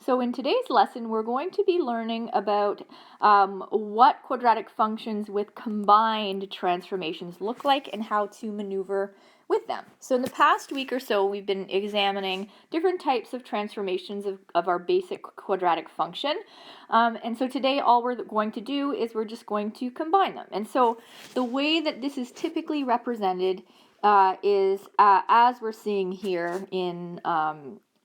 So in today's lesson, we're going to be learning about what quadratic functions with combined transformations look like and how to maneuver with them. So in the past week or so, we've been examining different types of transformations of our basic quadratic function. And so today, all we're going to do is we're just going to combine them. And so the way that this is typically represented is as we're seeing here in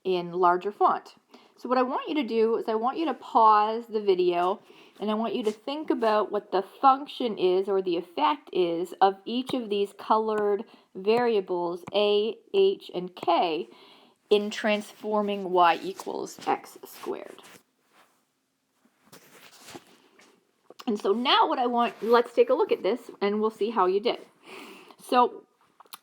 larger font. So what I want you to do is I want you to pause the video and I want you to think about what the function is or the effect is of each of these colored variables a, h, and k in transforming y equals x squared. And so now let's take a look at this and we'll see how you did. So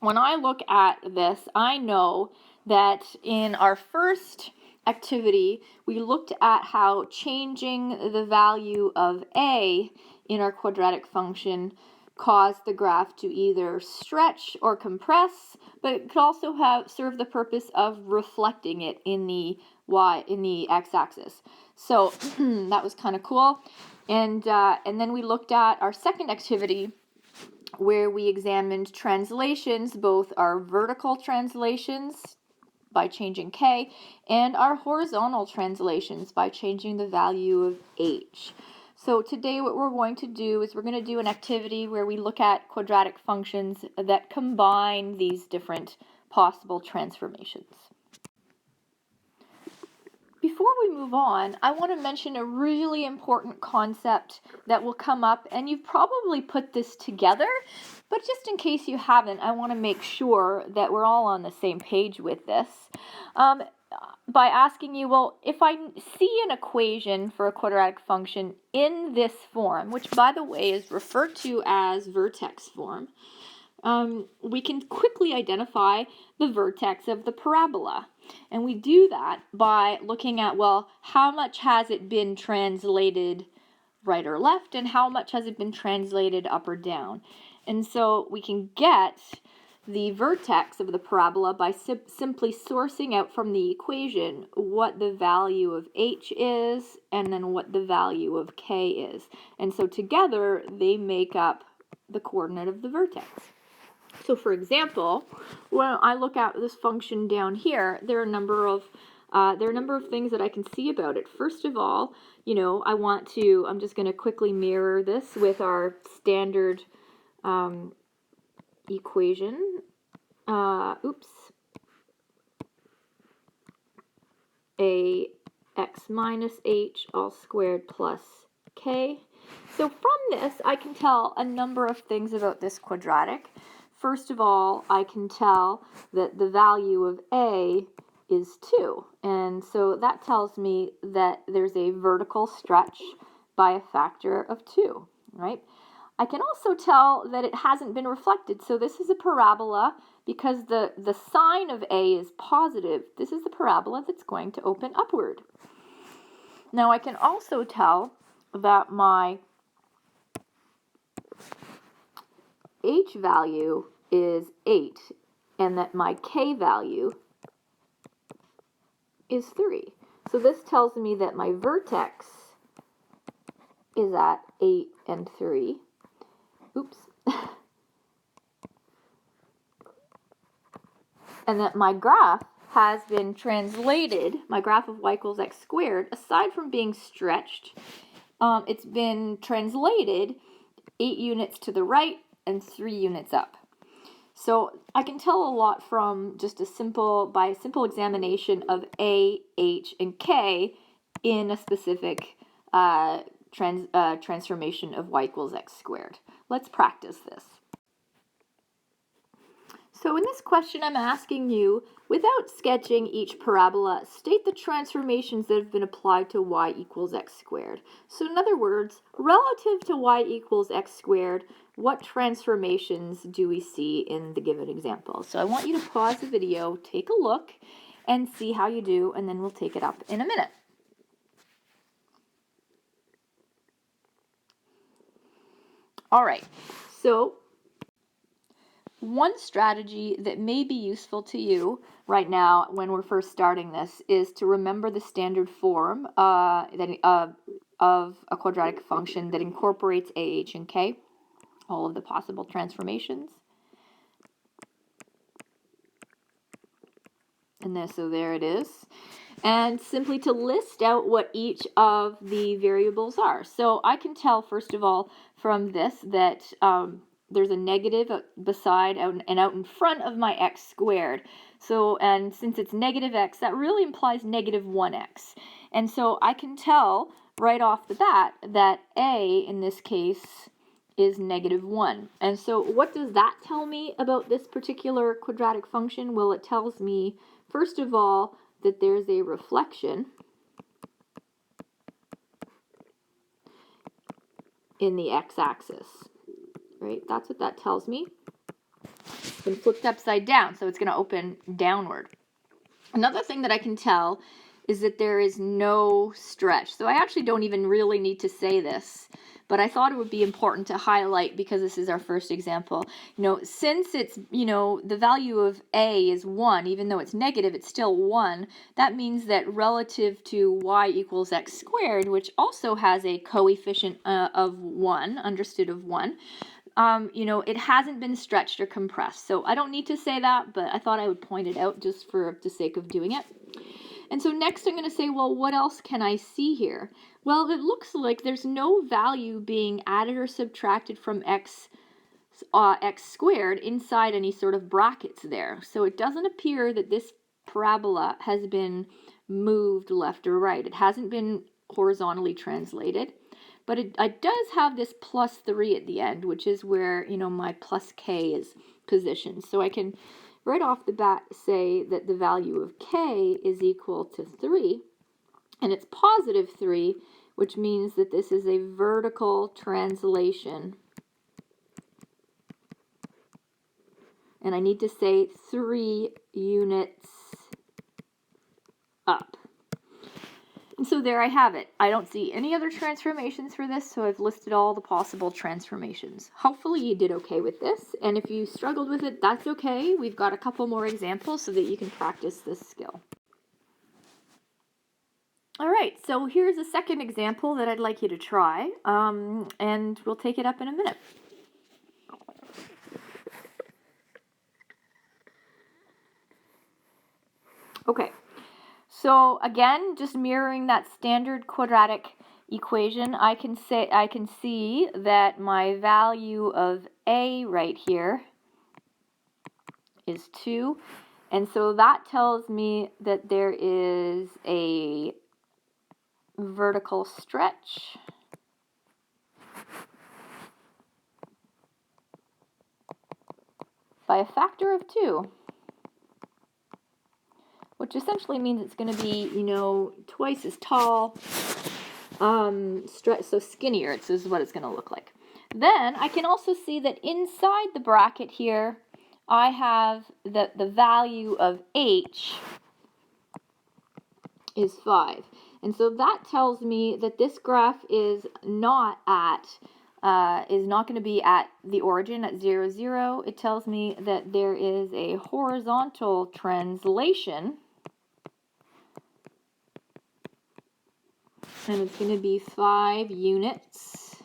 when I look at this, I know that in our first activity, we looked at how changing the value of a in our quadratic function caused the graph to either stretch or compress, but it could also serve the purpose of reflecting it in the x-axis. So that was kind of cool. And then we looked at our second activity, where we examined translations, both our vertical translations by changing k and our horizontal translations by changing the value of h. So today what we're going to do is we're going to do an activity where we look at quadratic functions that combine these different possible transformations. Before we move on, I want to mention a really important concept that will come up, and you've probably put this together, but just in case you haven't, I want to make sure that we're all on the same page with this by asking you, well, if I see an equation for a quadratic function in this form, which by the way is referred to as vertex form, we can quickly identify the vertex of the parabola. And we do that by looking at, well, how much has it been translated right or left, and how much has it been translated up or down. And so we can get the vertex of the parabola by simply sourcing out from the equation what the value of h is and then what the value of k is. And so together they make up the coordinate of the vertex. So for example, when I look at this function down here, there are a number of things that I can see about it. First of all, I'm just going to quickly mirror this with our standard equation. A x minus h all squared plus k. So from this, I can tell a number of things about this quadratic. First of all, I can tell that the value of a is 2. And so that tells me that there's a vertical stretch by a factor of 2, right? I can also tell that it hasn't been reflected. So this is a parabola because the sign of a is positive. This is the parabola that's going to open upward. Now I can also tell that my h value is 8 and that my k value is 3. So this tells me that my vertex is at 8 and 3. And that my graph has been translated, my graph of y equals x squared, aside from being stretched, it's been translated 8 units to the right and 3 units up. So I can tell a lot from just a simple examination of a, h, and k in a specific transformation of y equals x squared. Let's practice this. So in this question, I'm asking you, without sketching each parabola, state the transformations that have been applied to y equals x squared. So in other words, relative to y equals x squared, what transformations do we see in the given example? So I want you to pause the video, take a look, and see how you do, and then we'll take it up in a minute. All right, so One strategy that may be useful to you right now when we're first starting this is to remember the standard form of a quadratic function that incorporates a, h, and k, all of the possible transformations. And so there it is. And simply to list out what each of the variables are. So I can tell, first of all, from this that there's a negative beside and out in front of my x squared. So, and since it's negative x, that really implies negative 1x. And so I can tell right off the bat that a, in this case, is negative 1. And so what does that tell me about this particular quadratic function? Well, it tells me, first of all, that there's a reflection in the x-axis, right? That's what that tells me. It's been flipped upside down, so it's going to open downward. Another thing that I can tell is that there is no stretch. So I actually don't even really need to say this, but I thought it would be important to highlight because this is our first example. Since it's, the value of a is 1, even though it's negative, it's still 1. That means that relative to y equals x squared, which also has a coefficient of 1, understood of 1, it hasn't been stretched or compressed. So I don't need to say that, but I thought I would point it out just for the sake of doing it. And so next I'm going to say, well, what else can I see here? Well, it looks like there's no value being added or subtracted from x squared inside any sort of brackets there. So it doesn't appear that this parabola has been moved left or right. It hasn't been horizontally translated. But it does have this plus 3 at the end, which is where, my plus k is positioned. So I can right off the bat say that the value of k is equal to 3, and it's positive 3, which means that this is a vertical translation. And I need to say 3 units up. And so there I have it. I don't see any other transformations for this, so I've listed all the possible transformations. Hopefully you did okay with this, and if you struggled with it, that's okay. We've got a couple more examples so that you can practice this skill. All right, so here's a second example that I'd like you to try, and we'll take it up in a minute. Okay. So again, just mirroring that standard quadratic equation, I can see that my value of a right here is 2. And so that tells me that there is a vertical stretch by a factor of 2. Which essentially means it's going to be, twice as tall, so skinnier. This is what it's going to look like. Then I can also see that inside the bracket here, I have that the value of h is 5. And so that tells me that this graph is not going to be at the origin at 0, 0. It tells me that there is a horizontal translation. And it's going to be 5 units.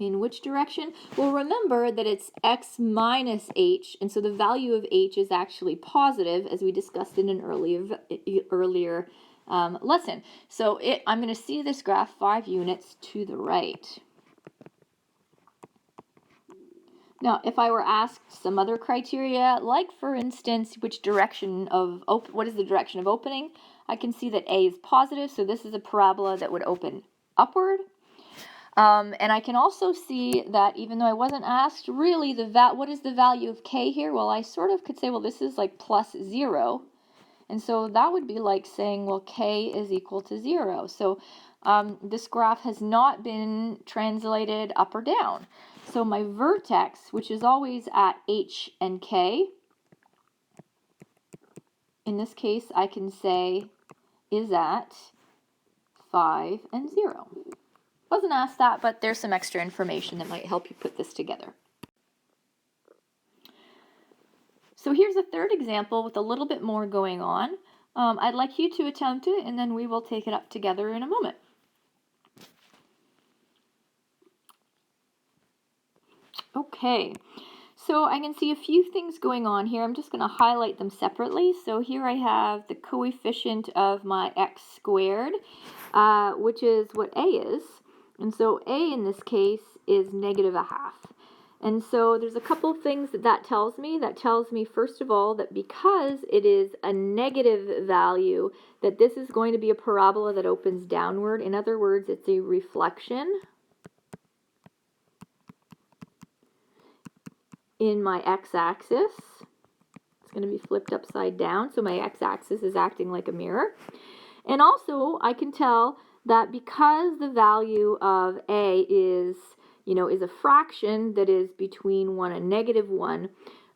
In which direction? Well, remember that it's x minus h, and so the value of h is actually positive, as we discussed in an earlier lesson. So I'm going to see this graph 5 units to the right. Now, if I were asked some other criteria, like for instance, what is the direction of opening? I can see that a is positive, so this is a parabola that would open upward. And I can also see that even though I wasn't asked really what is the value of k here? Well, I sort of could say, well, this is like plus 0. And so that would be like saying, well, k is equal to 0. So this graph has not been translated up or down. So my vertex, which is always at h and k, in this case I can say is at 5 and 0. Wasn't asked that, but there's some extra information that might help you put this together. So here's a third example with a little bit more going on. I'd like you to attempt it, and then we will take it up together in a moment. Okay, so I can see a few things going on here. I'm just going to highlight them separately. So here I have the coefficient of my x squared, which is what a is. And so a in this case is -1/2. And so there's a couple things that tells me. That tells me, first of all, that because it is a negative value, that this is going to be a parabola that opens downward. In other words, it's a reflection in my x-axis. It's going to be flipped upside down, so my x-axis is acting like a mirror. And also, I can tell that because the value of a is a fraction that is between 1 and -1,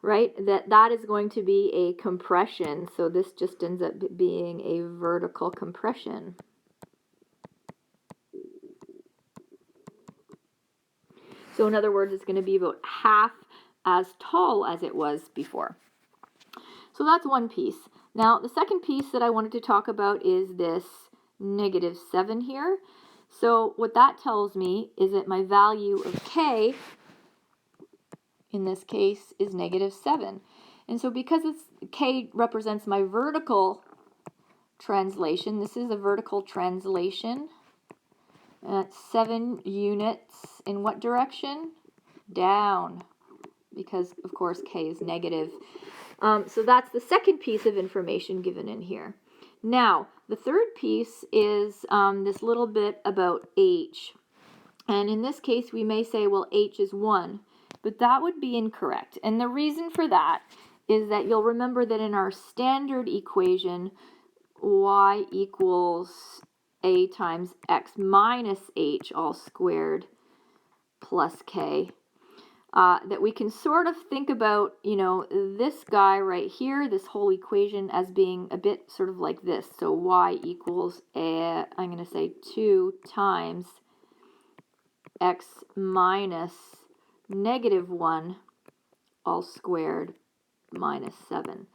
right, that is going to be a compression. So this just ends up being a vertical compression. So in other words, it's going to be about half as tall as it was before. So that's one piece. Now, the second piece that I wanted to talk about is this -7 here. So what that tells me is that my value of k, in this case, is -7. And so because k represents my vertical translation, this is a vertical translation. That's 7 units in what direction? Down, because of course k is negative. So that's the second piece of information given in here. Now, the third piece is this little bit about h. And in this case, we may say, well, h is 1, but that would be incorrect. And the reason for that is that you'll remember that in our standard equation, y equals a times x minus h all squared plus k. That we can sort of think about, this guy right here, this whole equation, as being a bit sort of like this. So y equals I'm going to say 2 times x minus -1 all squared minus 7.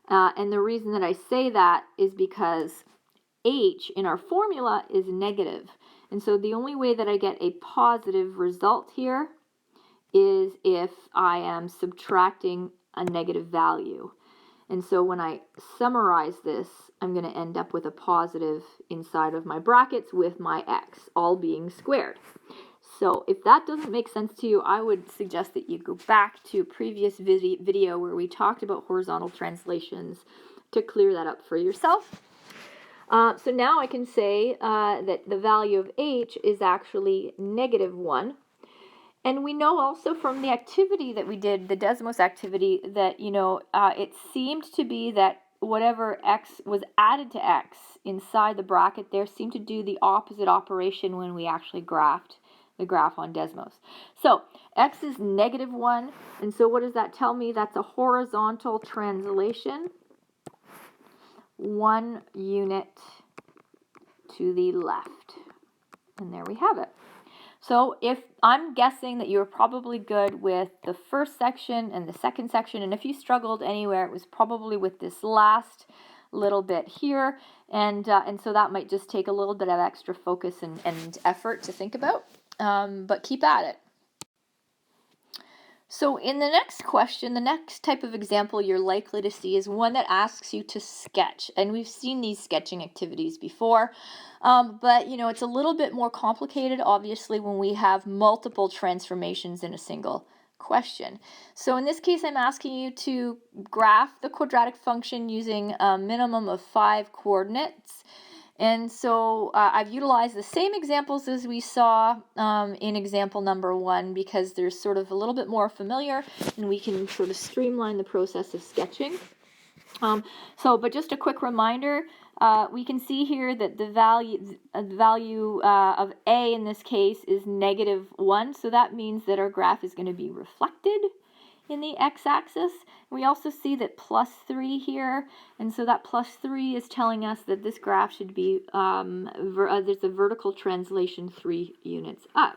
And the reason that I say that is because h in our formula is negative. And so the only way that I get a positive result here is if I am subtracting a negative value. And so when I summarize this, I'm going to end up with a positive inside of my brackets with my x, all being squared. So if that doesn't make sense to you, I would suggest that you go back to a previous video where we talked about horizontal translations to clear that up for yourself. So now I can say that the value of h is actually -1. And we know also from the activity that we did, the Desmos activity, that, it seemed to be that whatever x was added to x inside the bracket there seemed to do the opposite operation when we actually graphed the graph on Desmos. So x is -1, and so what does that tell me? That's a horizontal translation, 1 unit to the left. And there we have it. So if I'm guessing that you're probably good with the first section and the second section, and if you struggled anywhere, it was probably with this last little bit here, and so that might just take a little bit of extra focus and effort to think about, but keep at it. So in the next question, the next type of example you're likely to see is one that asks you to sketch. And we've seen these sketching activities before, but it's a little bit more complicated, obviously, when we have multiple transformations in a single question. So in this case, I'm asking you to graph the quadratic function using a minimum of 5 coordinates. And so I've utilized the same examples as we saw in example number 1 because they're sort of a little bit more familiar and we can sort of streamline the process of sketching. But just a quick reminder, we can see here that the value of a in this case is -1, so that means that our graph is going to be reflected in the x-axis. We also see that +3 here, and so that +3 is telling us that this graph should be, there's a vertical translation 3 units up.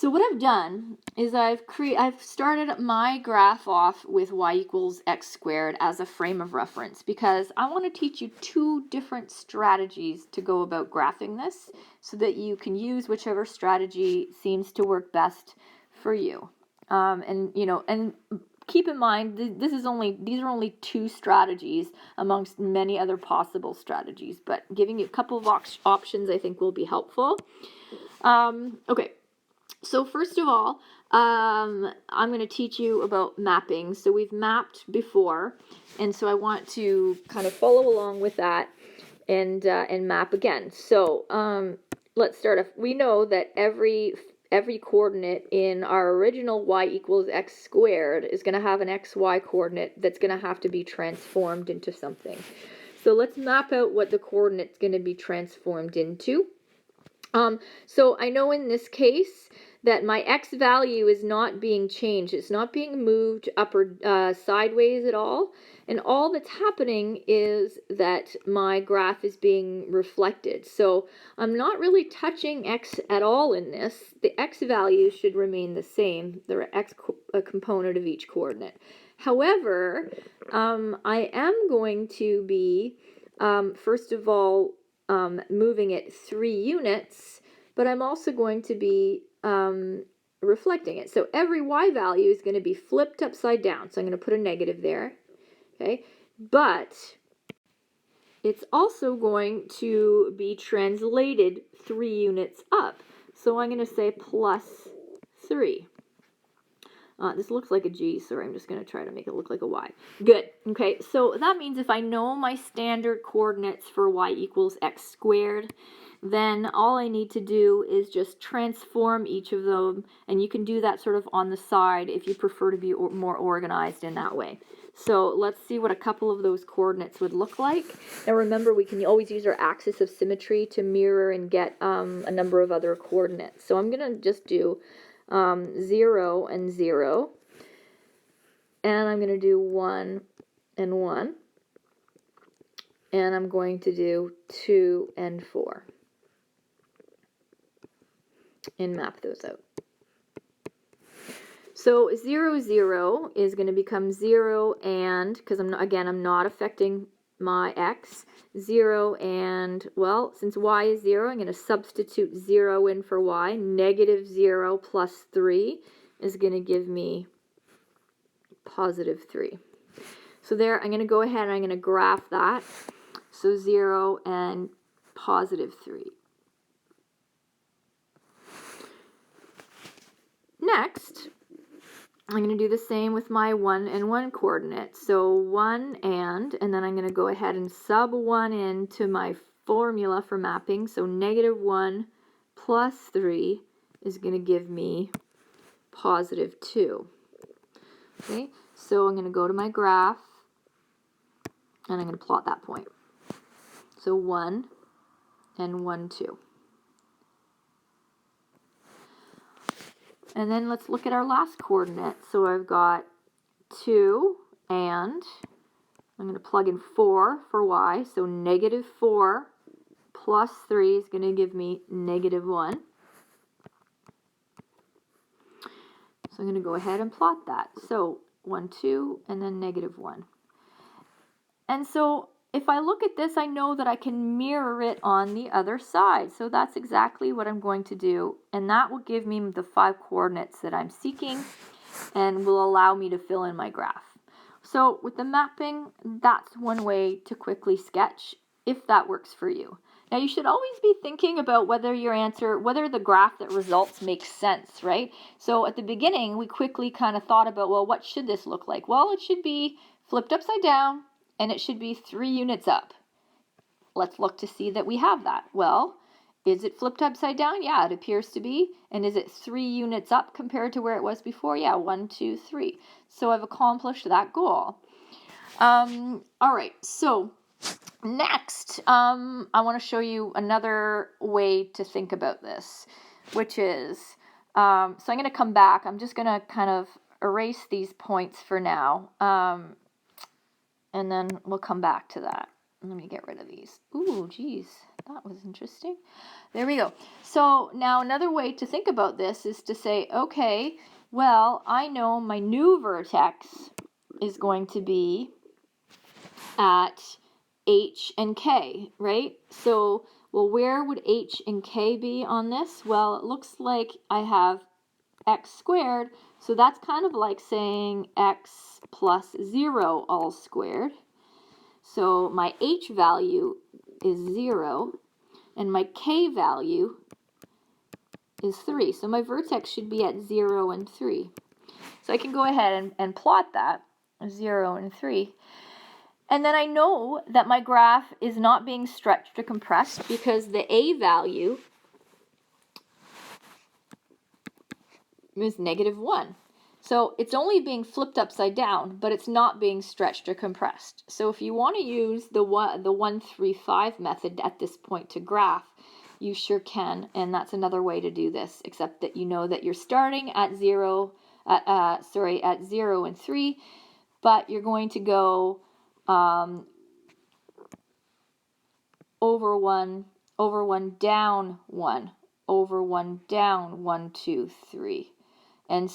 So what I've done is I've started my graph off with y equals x squared as a frame of reference, because I want to teach you two different strategies to go about graphing this so that you can use whichever strategy seems to work best for you. And keep in mind, these are only two strategies amongst many other possible strategies, but giving you a couple of options I think will be helpful. Okay. So first of all, I'm going to teach you about mapping. So we've mapped before, and so I want to kind of follow along with that and map again. So let's start off. We know that every coordinate in our original y equals x squared is going to have an xy coordinate that's going to have to be transformed into something. So let's map out what the coordinate's going to be transformed into. So I know in this case that my x value is not being changed. It's not being moved up or sideways at all. And all that's happening is that my graph is being reflected. So I'm not really touching x at all in this. The x value should remain the same, the x component of each coordinate. However, I am going to be, first of all, moving it 3 units, but I'm also going to be reflecting it. So every y value is going to be flipped upside down. So I'm going to put a negative there. Okay, but it's also going to be translated 3 units up. So I'm going to say plus 3. This looks like a G, so I'm just going to try to make it look like a Y. Good. Okay, so that means if I know my standard coordinates for y equals x squared, then all I need to do is just transform each of them, and you can do that sort of on the side if you prefer to be more organized in that way. So let's see what a couple of those coordinates would look like. Now remember, we can always use our axis of symmetry to mirror and get a number of other coordinates. So I'm going to just do 0 and 0, and I'm going to do 1 and 1, and I'm going to do 2 and 4, and map those out. So 0, 0 is going to become 0 and, because I'm not affecting my x, 0 and, well, since y is 0, I'm going to substitute 0 in for y. Negative 0 plus 3 is going to give me positive 3. So there, I'm going to go ahead and I'm going to graph that. So 0 and positive 3. Next, I'm going to do the same with my 1 and 1 coordinate. So 1 and then I'm going to go ahead and sub 1 into my formula for mapping. So negative 1 plus 3 is going to give me positive 2. Okay, so I'm going to go to my graph, and I'm going to plot that point. So 1 and 1, 2. And then let's look at our last coordinate. So I've got 2 and I'm going to plug in 4 for y. So negative 4 plus 3 is going to give me negative 1. So I'm going to go ahead and plot that. So 1, 2, and then negative 1. And so if I look at this, I know that I can mirror it on the other side. So that's exactly what I'm going to do. And that will give me the 5 coordinates that I'm seeking and will allow me to fill in my graph. So with the mapping, that's one way to quickly sketch if that works for you. Now you should always be thinking about whether the graph that results makes sense, right? So at the beginning, we quickly kind of thought about, well, what should this look like? Well, it should be flipped upside down, and it should be 3 units up. Let's look to see that we have that. Well, is it flipped upside down? Yeah, it appears to be. And is it 3 units up compared to where it was before? Yeah, 1, 2, 3. So I've accomplished that goal. All right, so next, I want to show you another way to think about this, which is, so I'm going to come back. I'm just going to kind of erase these points for now. And then we'll come back to that. Let me get rid of these. Ooh, geez, that was interesting. There we go. So now another way to think about this is to say, okay, well, I know my new vertex is going to be at h and k, right? So, well, where would h and k be on this? Well, it looks like I have x squared, so that's kind of like saying x plus 0 all squared. So my h value is 0, and my k value is 3. So my vertex should be at 0 and 3. So I can go ahead and plot that, 0 and 3. And then I know that my graph is not being stretched or compressed because the a value is -1. So it's only being flipped upside down, but it's not being stretched or compressed. So if you want to use the 1-3-5 method at this point to graph, you sure can, and that's another way to do this, except that you know that you're starting at 0 and 3, but you're going to go over 1, down 1, over 1, down 1, 2, 3. And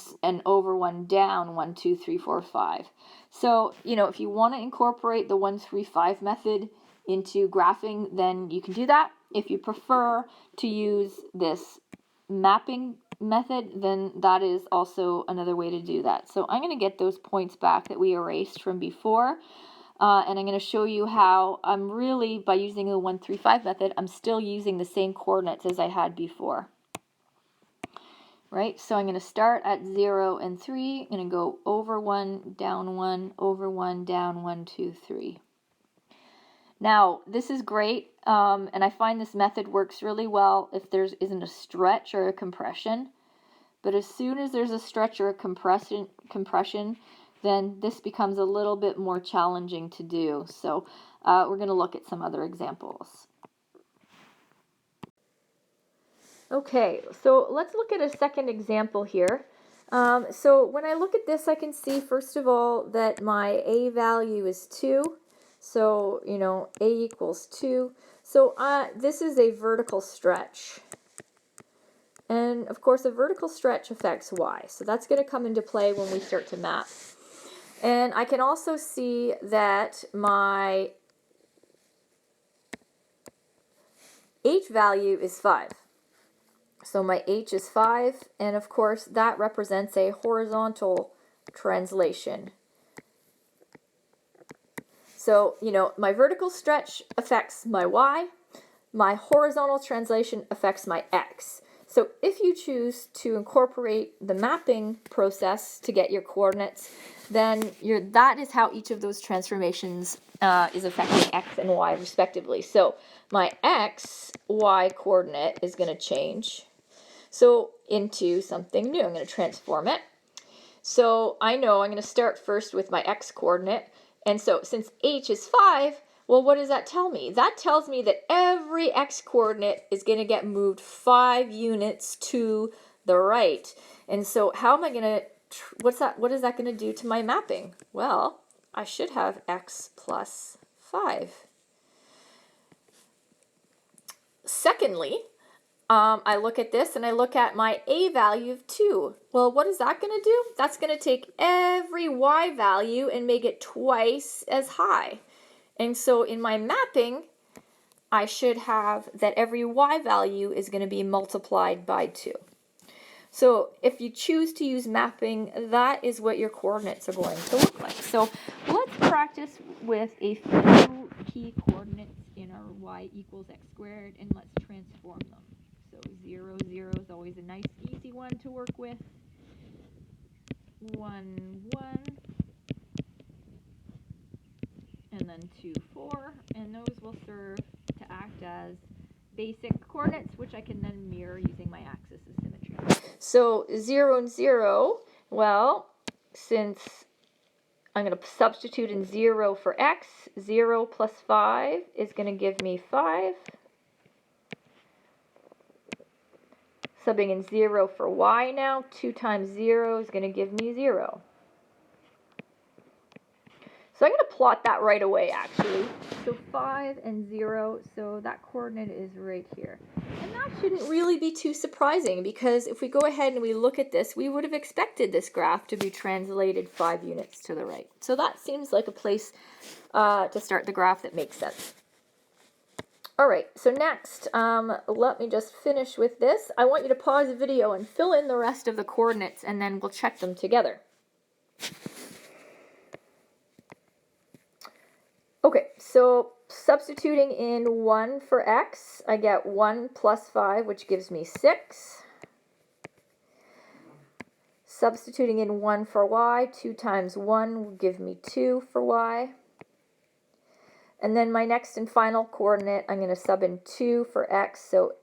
over 1, down 1, 2, 3, 4, 5. So, if you want to incorporate the 1-3-5 method into graphing, then you can do that. If you prefer to use this mapping method, then that is also another way to do that. So I'm going to get those points back that we erased from before, and I'm going to show you how I'm really, by using the 1-3-5 method, I'm still using the same coordinates as I had before. Right, so I'm going to start at 0 and 3. I'm going to go over 1, down 1, over 1, down 1, 2, 3. Now, this is great, and I find this method works really well if there isn't a stretch or a compression. But as soon as there's a stretch or a compression, then this becomes a little bit more challenging to do. So we're going to look at some other examples. Okay, so let's look at a second example here. So when I look at this, I can see, first of all, that my a value is 2. So, a equals 2. So this is a vertical stretch. And, of course, a vertical stretch affects y. So that's going to come into play when we start to map. And I can also see that my h value is 5. So my h is 5, and of course that represents a horizontal translation. So, my vertical stretch affects my y, my horizontal translation affects my x. So if you choose to incorporate the mapping process to get your coordinates, then that is how each of those transformations is affecting x and y respectively. So my x, y coordinate is going to change into something new. I'm going to transform it. So I know I'm going to start first with my x coordinate. And so since h is 5, well, what does that tell me? That tells me that every x coordinate is going to get moved 5 units to the right. And so how am I going to, what is that going to do to my mapping? Well, I should have x plus 5. Secondly, I look at this and I look at my a value of 2. Well, what is that going to do? That's going to take every y value and make it twice as high. And so in my mapping, I should have that every y value is going to be multiplied by 2. So if you choose to use mapping, that is what your coordinates are going to look like. So let's practice with a few key coordinates in our y equals x squared, and let's transform them. So 0, 0 is always a nice easy one to work with. 1, 1. And then 2, 4. And those will serve to act as basic coordinates, which I can then mirror using my axis of symmetry. So 0 and 0, well, since I'm going to substitute in 0 for x, 0 plus 5 is going to give me 5. Subbing in 0 for y now, 2 times 0 is going to give me 0. So I'm going to plot that right away, actually. So 5 and 0, so that coordinate is right here. And that shouldn't really be too surprising, because if we go ahead and we look at this, we would have expected this graph to be translated 5 units to the right. So that seems like a place to start the graph that makes sense. All right, so next, let me just finish with this. I want you to pause the video and fill in the rest of the coordinates, and then we'll check them together. Okay, so substituting in 1 for x, I get 1 plus 5, which gives me 6. Substituting in 1 for y, 2 times 1 will give me 2 for y. And then my next and final coordinate, I'm going to sub in 2 for x, so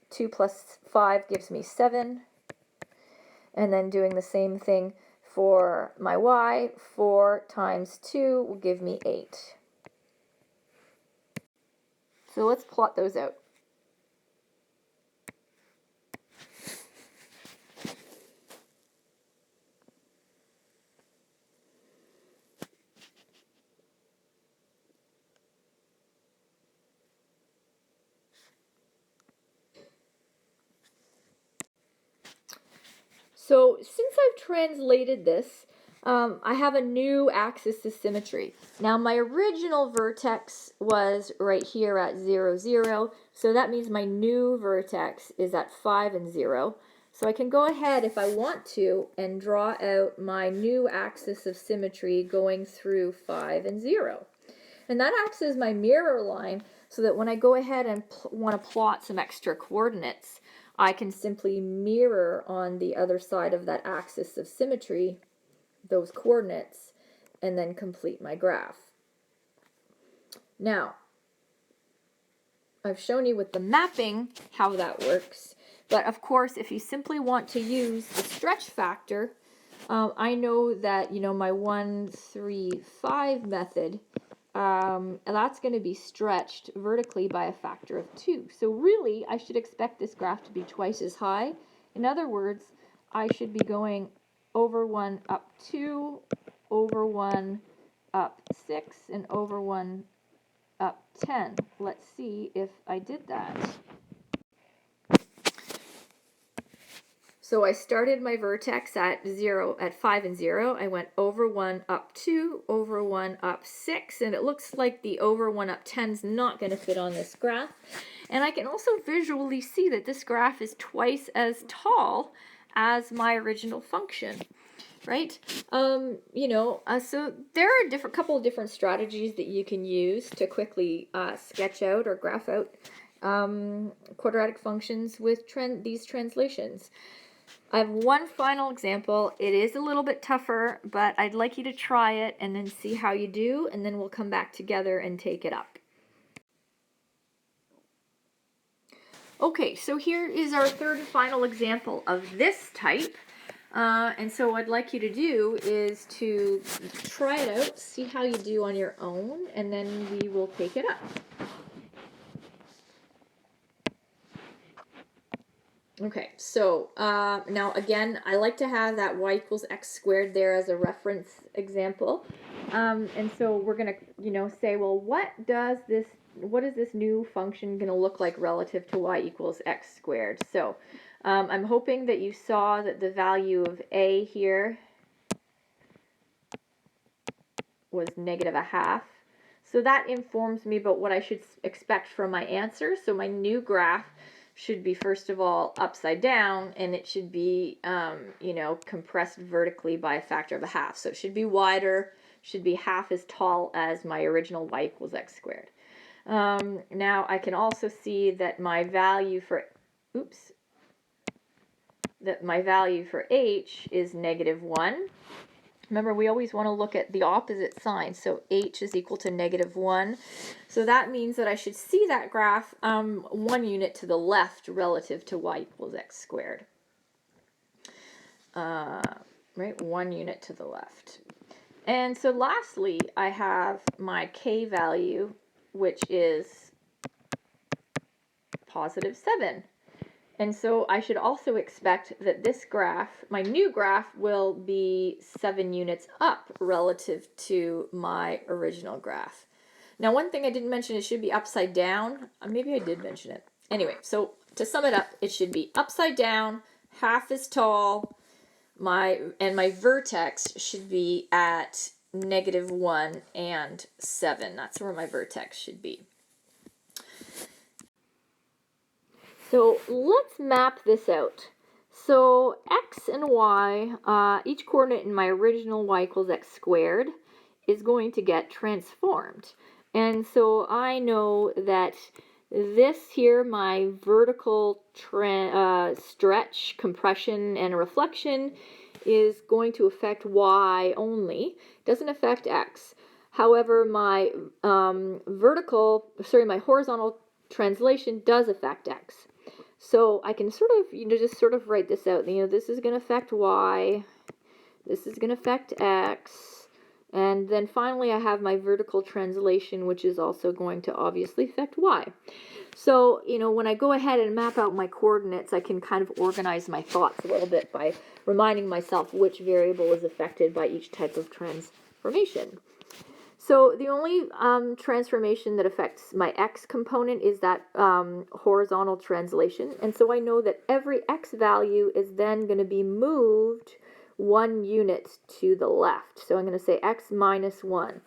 2 plus 5 gives me 7. And then doing the same thing for my y, 4 times 2 will give me 8. So let's plot those out. So since I've translated this, I have a new axis of symmetry. Now my original vertex was right here at 0, 0, so that means my new vertex is at 5 and 0. So I can go ahead, if I want to, and draw out my new axis of symmetry going through 5 and 0. And that acts as my mirror line, so that when I go ahead and want to plot some extra coordinates, I can simply mirror on the other side of that axis of symmetry those coordinates and then complete my graph. Now, I've shown you with the mapping how that works, but of course if you simply want to use the stretch factor, I know that, you know, my 1, 3, 5 method, that's going to be stretched vertically by a factor of 2. So really, I should expect this graph to be twice as high. In other words, I should be going over 1 up 2, over 1 up 6, and over 1 up 10. Let's see if I did that. So I started my vertex at 5 and 0. I went over 1 up 2, over 1 up 6, and it looks like the over 1 up 10 is not going to fit on this graph. And I can also visually see that this graph is twice as tall as my original function, right? So there are a couple of different strategies that you can use to quickly sketch out or graph out quadratic functions with these translations. I have one final example. It is a little bit tougher, but I'd like you to try it and then see how you do, and then we'll come back together and take it up. Okay, so here is our third and final example of this type. And so what I'd like you to do is to try it out, see how you do on your own, and then we will take it up. Okay, so now again, I like to have that y equals x squared there as a reference example. And so we're going to, say, well, what is this new function going to look like relative to y equals x squared? So I'm hoping that you saw that the value of a here was -0.5. So that informs me about what I should expect from my answer. So my new graph should be, first of all, upside down, and it should be, compressed vertically by a factor of 0.5. So it should be wider, should be half as tall as my original y equals x squared. Now I can also see that my value for, h is -1. Remember, we always want to look at the opposite sign, so h is equal to -1. So that means that I should see that graph 1 unit to the left relative to y equals x squared. Right, 1 unit to the left. And so lastly, I have my k value, which is +7. And so I should also expect that this graph, my new graph, will be 7 units up relative to my original graph. Now, one thing I didn't mention, it should be upside down. Maybe I did mention it. Anyway, so to sum it up, it should be upside down, half as tall, my vertex should be at -1 and 7. That's where my vertex should be. So let's map this out. So x and y, each coordinate in my original y equals x squared is going to get transformed. And so I know that this here, my vertical stretch, compression, and reflection is going to affect y only. It doesn't affect x. However, my my horizontal translation does affect x. So I can sort of, just sort of write this out. This is going to affect y, this is going to affect x, and then finally I have my vertical translation, which is also going to obviously affect y. So, when I go ahead and map out my coordinates, I can kind of organize my thoughts a little bit by reminding myself which variable is affected by each type of transformation. So the only transformation that affects my x component is that horizontal translation. And so I know that every x value is then going to be moved 1 unit to the left. So I'm going to say x minus 1.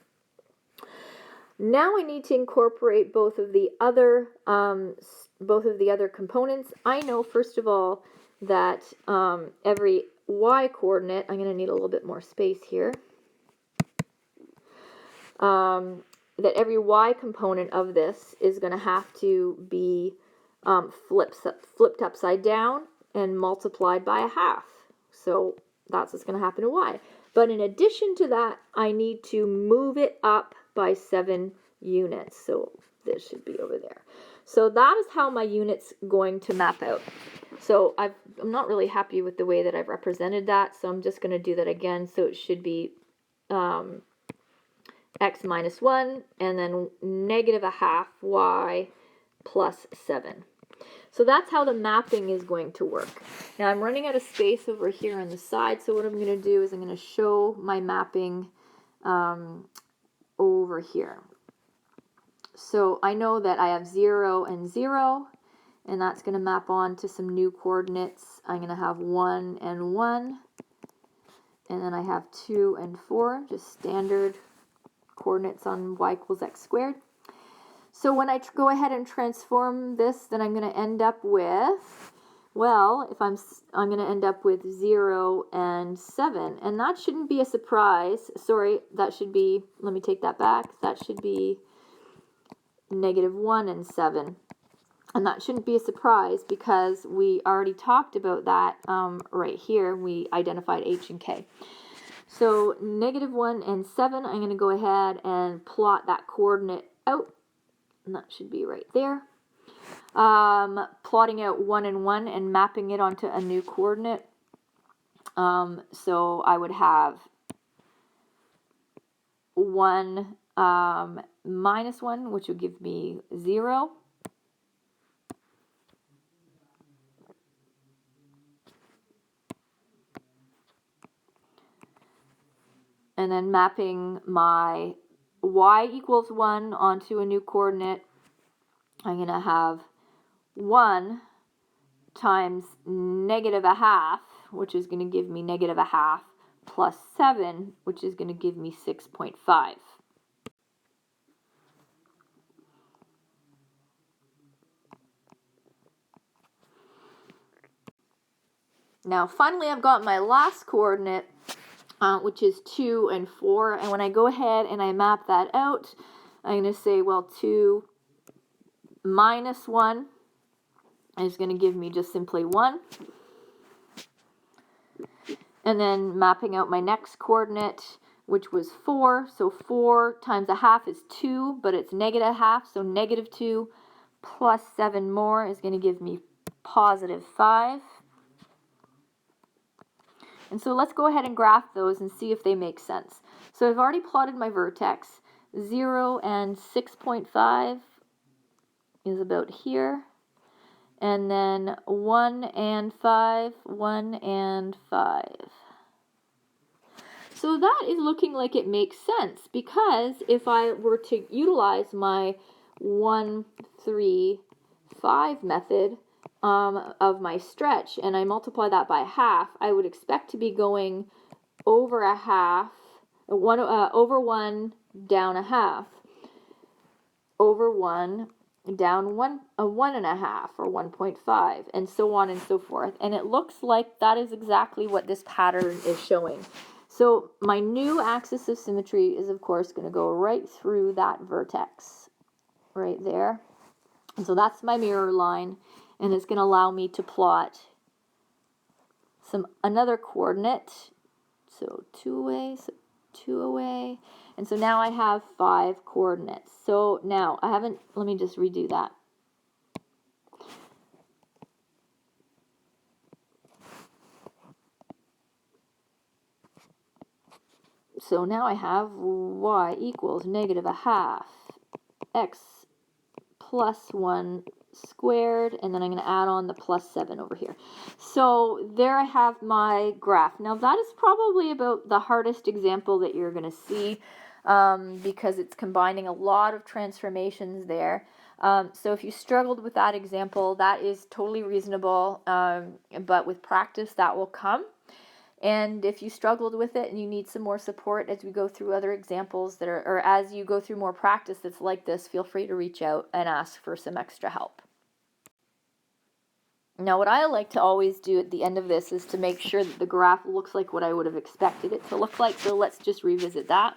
Now I need to incorporate both of the other components. I know, first of all, that every y coordinate, I'm going to need a little bit more space here. That every y component of this is going to have to be flipped upside down and multiplied by a half. So that's what's going to happen to y. But in addition to that, I need to move it up by 7 units. So this should be over there. So that is how my unit's going to map out. So I'm not really happy with the way that I've represented that, so I'm just going to do that again. So it should be x minus 1, and then -1/2 y plus 7. So that's how the mapping is going to work. Now I'm running out of space over here on the side, so what I'm going to do is I'm going to show my mapping over here. So I know that I have 0 and 0, and that's going to map on to some new coordinates. I'm going to have 1 and 1, and then I have 2 and 4, just standard coordinates on y equals x squared. So when I go ahead and transform this, then I'm going to end up with, well, if I'm going to end up with 0 and 7, and that shouldn't be a surprise. Sorry, that should be, let me take that back. That should be -1 and 7. And that shouldn't be a surprise because we already talked about that right here. We identified h and k. So -1 and 7, I'm going to go ahead and plot that coordinate out. And that should be right there. Plotting out 1 and 1 and mapping it onto a new coordinate. So I would have 1 minus 1, which would give me 0. And then mapping my y equals 1 onto a new coordinate, I'm going to have 1 times -1/2, which is going to give me -1/2, plus 7, which is going to give me 6.5. Now finally I've got my last coordinate, which is 2 and 4, and when I go ahead and I map that out, I'm going to say, well, 2 minus 1 is going to give me just simply 1. And then mapping out my next coordinate, which was 4, so 4 times 1/2 is 2, but it's -1/2, so -2 plus 7 more is going to give me +5. And so let's go ahead and graph those and see if they make sense. So I've already plotted my vertex. 0 and 6.5 is about here. and then 1 and 5, 1 and 5. So that is looking like it makes sense, because if I were to utilize my 1, 3, 5 method of my stretch, and I multiply that by half, I would expect to be going over a half, over 1, down a half, over 1, down 1.5 or 1.5, and so on and so forth. And it looks like that is exactly what this pattern is showing. So my new axis of symmetry is, of course, going to go right through that vertex right there. And so that's my mirror line, and it's going to allow me to plot another coordinate. So 2 away, so 2 away. And so now I have 5 coordinates. So now let me just redo that. So now I have y equals -1/2 x plus 1 squared, and then I'm going to add on the +7 over here. So there I have my graph. Now that is probably about the hardest example that you're going to see, because it's combining a lot of transformations there. So if you struggled with that example, that is totally reasonable, but with practice that will come. And if you struggled with it and you need some more support as we go through other examples or as you go through more practice that's like this, feel free to reach out and ask for some extra help. Now, what I like to always do at the end of this is to make sure that the graph looks like what I would have expected it to look like. So let's just revisit that.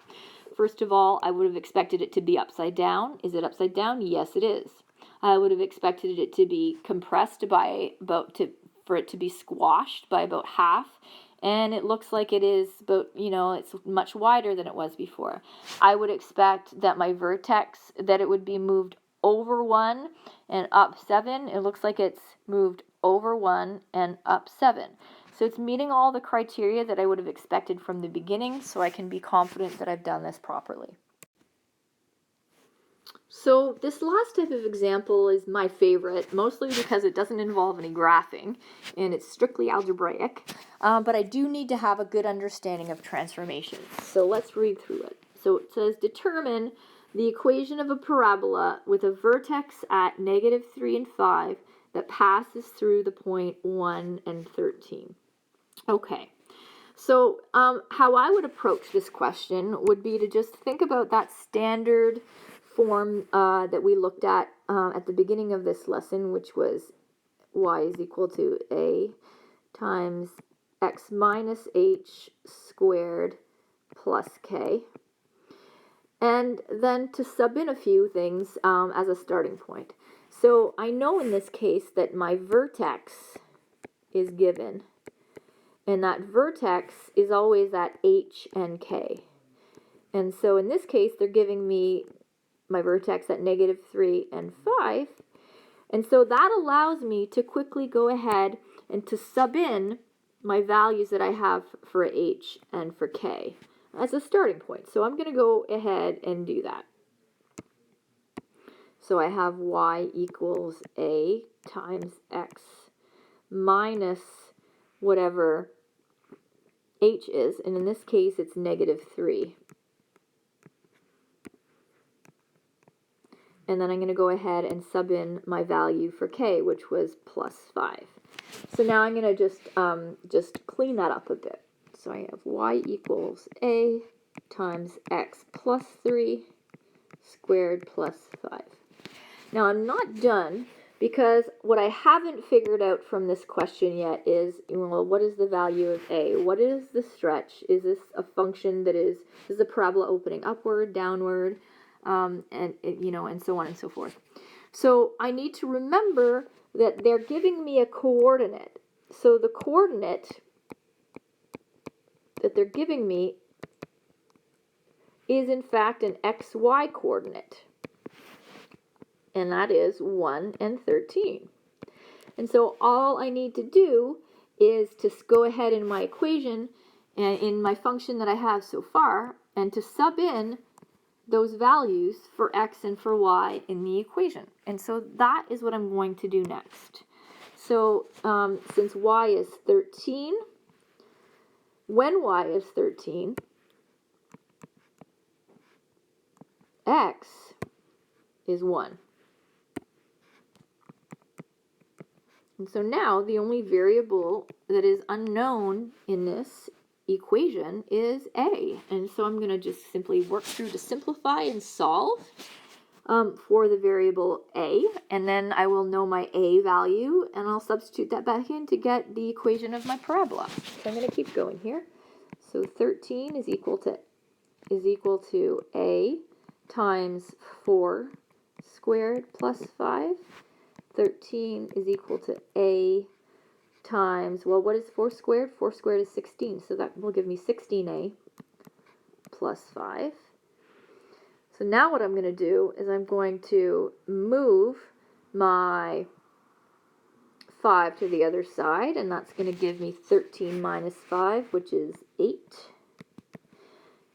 First of all, I would have expected it to be upside down. Is it upside down? Yes, it is. I would have expected it to be compressed for it to be squashed by about half. And it looks like it is, but it's much wider than it was before. I would expect that my vertex, that it would be moved over 1 and up 7. It looks like it's moved over 1 and up 7. So it's meeting all the criteria that I would have expected from the beginning, so I can be confident that I've done this properly. So this last type of example is my favorite, mostly because it doesn't involve any graphing, and it's strictly algebraic, but I do need to have a good understanding of transformations. So let's read through it. So it says, determine the equation of a parabola with a vertex at -3 and 5 that passes through the point 1 and 13. Okay. So how I would approach this question would be to just think about that standard form that we looked at the beginning of this lesson, which was y is equal to a times x minus h squared plus k. And then to sub in a few things as a starting point. So I know in this case that my vertex is given, and that vertex is always at h and k. And so in this case, they're giving me my vertex at -3 and 5. And so that allows me to quickly go ahead and to sub in my values that I have for h and for k as a starting point. So I'm going to go ahead and do that. So I have y equals a times x minus whatever h is, and in this case it's -3. And then I'm going to go ahead and sub in my value for k, which was +5. So now I'm going to just clean that up a bit. So I have y equals a times x plus 3 squared plus 5. Now I'm not done, because what I haven't figured out from this question yet is, well, what is the value of a? What is the stretch? Is this a function that is the parabola opening upward, downward, and so on and so forth. So I need to remember that they're giving me a coordinate. So the coordinate that they're giving me is in fact an xy coordinate, and that is 1 and 13. And so all I need to do is to go ahead in my equation and in my function that I have so far, and to sub in those values for x and for y in the equation. And so that is what I'm going to do next. So since y is 13, when y is 13, x is 1. And so now the only variable that is unknown in this equation is a. And so I'm going to just simply work through to simplify and solve for the variable a. And then I will know my a value, and I'll substitute that back in to get the equation of my parabola. So I'm going to keep going here. So 13 is equal to a times 4 squared plus 5. 13 is equal to a times, well, what is 4 squared? 4 squared is 16, so that will give me 16a plus 5. So now what I'm going to do is I'm going to move my 5 to the other side, and that's going to give me 13 minus 5, which is 8,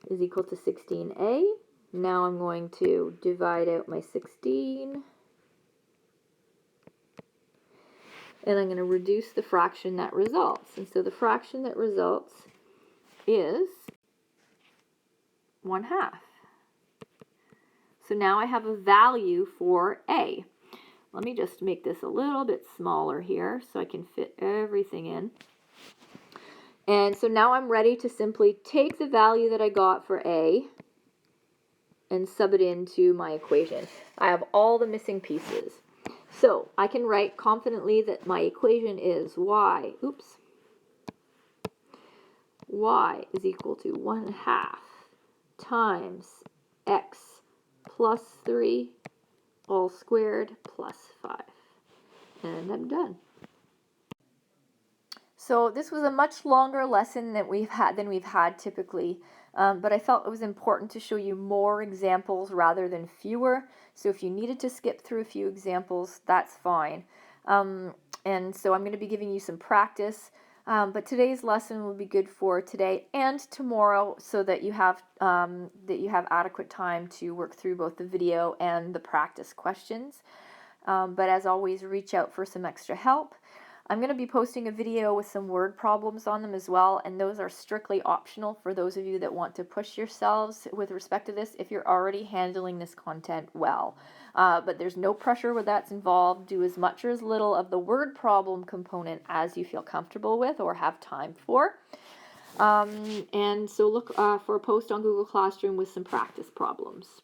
is equal to 16a. Now I'm going to divide out my 16. And I'm going to reduce the fraction that results. And so the fraction that results is 1/2. So now I have a value for a. Let me just make this a little bit smaller here so I can fit everything in. And so now I'm ready to simply take the value that I got for a and sub it into my equation. I have all the missing pieces. So I can write confidently that my equation is y is equal to 1/2 times x plus 3 all squared plus 5. And I'm done. So this was a much longer lesson than we've had typically, but I felt it was important to show you more examples rather than fewer. So if you needed to skip through a few examples, that's fine. And so I'm going to be giving you some practice, but today's lesson will be good for today and tomorrow, so that you have adequate time to work through both the video and the practice questions. But as always, reach out for some extra help. I'm going to be posting a video with some word problems on them as well, and those are strictly optional for those of you that want to push yourselves with respect to this if you're already handling this content well. But there's no pressure where that's involved. Do as much or as little of the word problem component as you feel comfortable with or have time for. And so look for a post on Google Classroom with some practice problems.